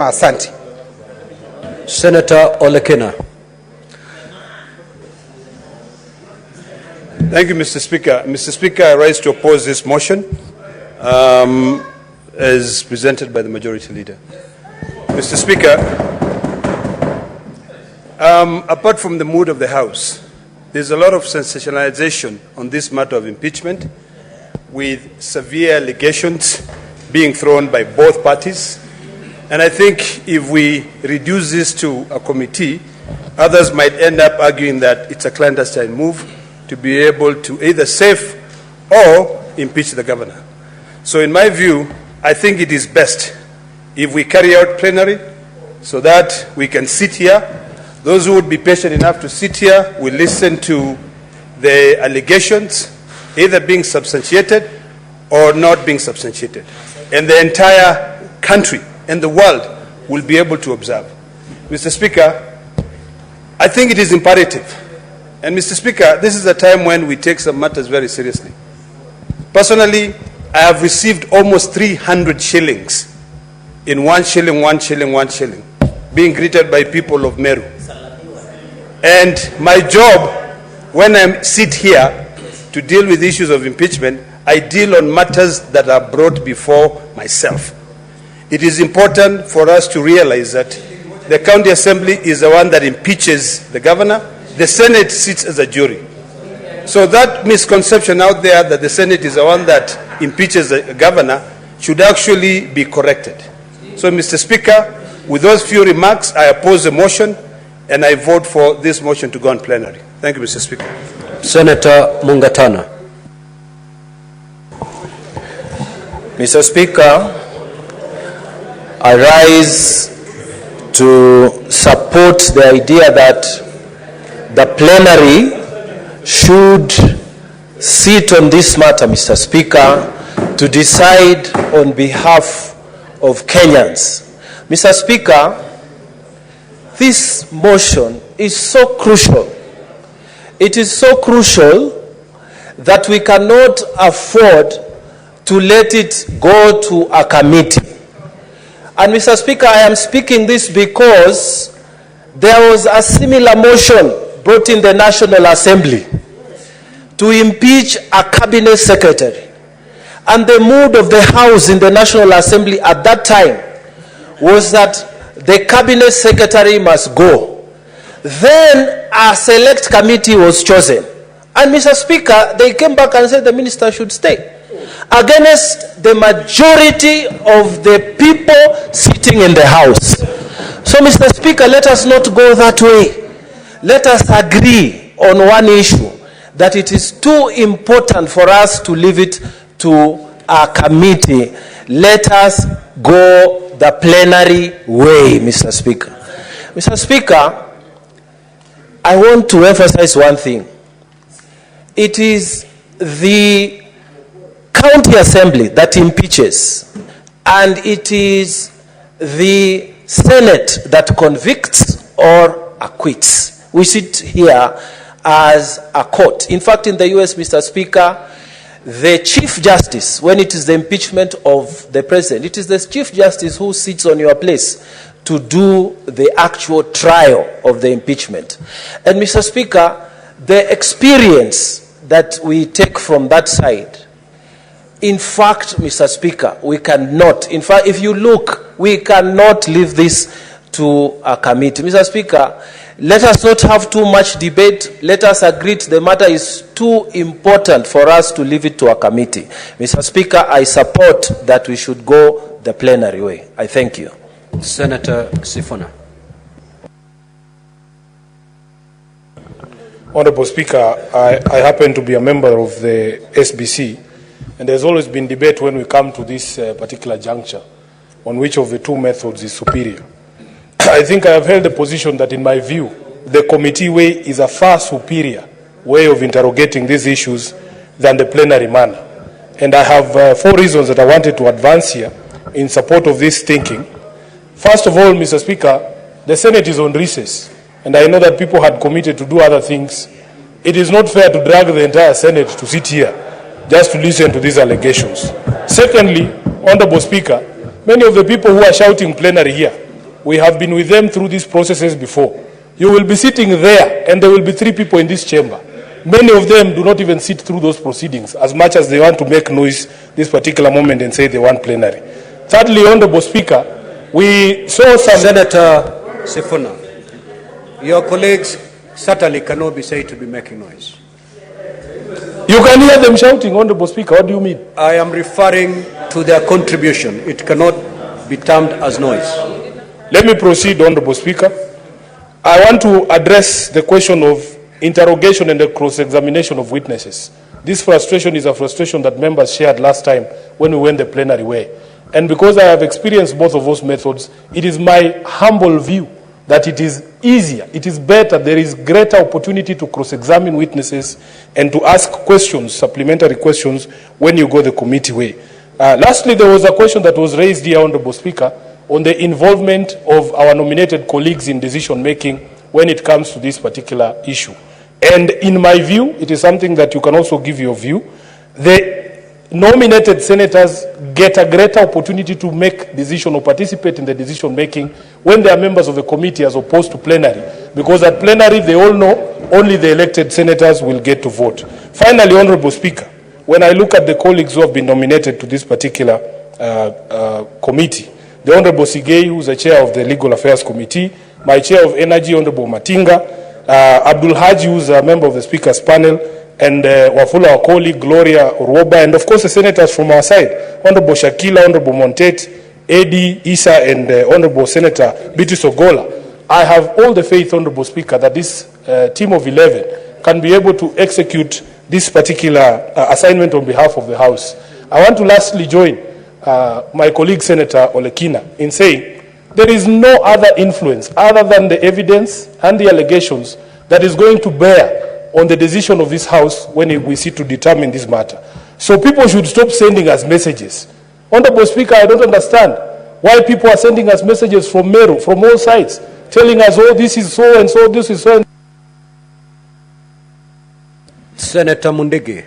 Asante. Senator Olekina. Thank you, Mr. Speaker. Mr. Speaker, I rise to oppose this motion as presented by the Majority Leader. Mr. Speaker, apart from the mood of the House, there's a lot of sensationalization on this matter of impeachment, with severe allegations being thrown by both parties. And I think if we reduce this to a committee, others might end up arguing that it's a clandestine move to be able to either save or impeach the governor. So in my view, I think it is best if we carry out plenary so that we can sit here. Those who would be patient enough to sit here will listen to the allegations either being substantiated or not being substantiated. And the entire country and the world will be able to observe. Mr. Speaker, I think it is imperative. And Mr. Speaker, this is a time when we take some matters very seriously. Personally, I have received almost 300 shillings in 1 shilling, 1 shilling, 1 shilling, being greeted by people of Meru. And my job, when I sit here to deal with issues of impeachment, I deal on matters that are brought before myself. It is important for us to realize that the county assembly is the one that impeaches the governor. The Senate sits as a jury. So that misconception out there that the Senate is the one that impeaches the governor should actually be corrected. So, Mr. Speaker, with those few remarks, I oppose the motion and I vote for this motion to go on plenary. Thank you, Mr. Speaker. Senator Mungatana. Mr. Speaker, I rise to support the idea that the plenary should sit on this matter, Mr. Speaker, to decide on behalf of Kenyans. Mr. Speaker, this motion is so crucial. It is so crucial that we cannot afford to let it go to a committee. And Mr. Speaker, I am speaking this because there was a similar motion brought in the National Assembly to impeach a cabinet secretary. And the mood of the House in the National Assembly at that time was that the cabinet secretary must go. Then a select committee was chosen. And Mr. Speaker, they came back and said the minister should stay, against the majority of the people sitting in the House. So, Mr. Speaker, let us not go that way. Let us agree on one issue, that it is too important for us to leave it to a committee. Let us go the plenary way, Mr. Speaker. Mr. Speaker, I want to emphasize one thing. It is the county assembly that impeaches, and it is the Senate that convicts or acquits. We sit here as a court. In fact, in the US, Mr. Speaker, the Chief Justice, when it is the impeachment of the President, it is the Chief Justice who sits on your place to do the actual trial of the impeachment. And Mr. Speaker, the experience that we take from that side, in fact, Mr. Speaker, we cannot, in fact, if you look, we cannot leave this to a committee. Mr. Speaker, let us not have too much debate. Let us agree the matter is too important for us to leave it to a committee. Mr. Speaker, I support that we should go the plenary way. I thank you. Senator Sifuna. Honorable Speaker, I happen to be a member of the SBC, and there's always been debate when we come to this particular juncture on which of the two methods is superior. I think I have held the position that, in my view, the committee way is a far superior way of interrogating these issues than the plenary manner. And I have 4 reasons that I wanted to advance here in support of this thinking. First of all, Mr. Speaker, the Senate is on recess, and I know that people had committed to do other things. It is not fair to drag the entire Senate to sit here just to listen to these allegations. Secondly, Honorable Speaker, many of the people who are shouting plenary here We have been with them through these processes before. You will be sitting there, and there will be 3 people in this chamber. Many of them do not even sit through those proceedings, as much as they want to make noise this particular moment and say they want plenary. Thirdly, Honorable Speaker, we saw some... Senator Sifuna, your colleagues certainly cannot be said to be making noise. You can hear them shouting, Honorable Speaker. What do you mean? I am referring to their contribution. It cannot be termed as noise. Let me proceed, Honorable Speaker. I want to address the question of interrogation and the cross-examination of witnesses. This frustration is a frustration that members shared last time when we went the plenary way. And because I have experienced both of those methods, it is my humble view that it is easier, it is better, there is greater opportunity to cross-examine witnesses and to ask questions, supplementary questions, when you go the committee way. Lastly, there was a question that was raised here, Honorable Speaker, on the involvement of our nominated colleagues in decision-making when it comes to this particular issue. And in my view, it is something that you can also give your view. The nominated senators get a greater opportunity to make decision or participate in the decision making when they are members of the committee as opposed to plenary, because at plenary they all know only the elected senators will get to vote. Finally, Honorable Speaker, when I look at the colleagues who have been nominated to this particular committee, the Honorable Sigei, who is the chair of the Legal Affairs Committee, my chair of Energy, Honorable Matinga, Abdul Haji, who is a member of the Speaker's panel, and Wafula, our colleague, Gloria Urwoba, and of course the senators from our side, Honorable Shakila, Honorable Montet, Eddie, Isa, and Honorable Senator Bitis Ogola. I have all the faith, Honorable Speaker, that this team of 11 can be able to execute this particular assignment on behalf of the House. I want to lastly join my colleague, Senator Olekina, in saying there is no other influence other than the evidence and the allegations that is going to bear on the decision of this House when we sit to determine this matter. So people should stop sending us messages. Honorable Speaker, I don't understand why people are sending us messages from Meru, from all sides, telling us, oh, this is so and so, this is so. Senator Mundigi.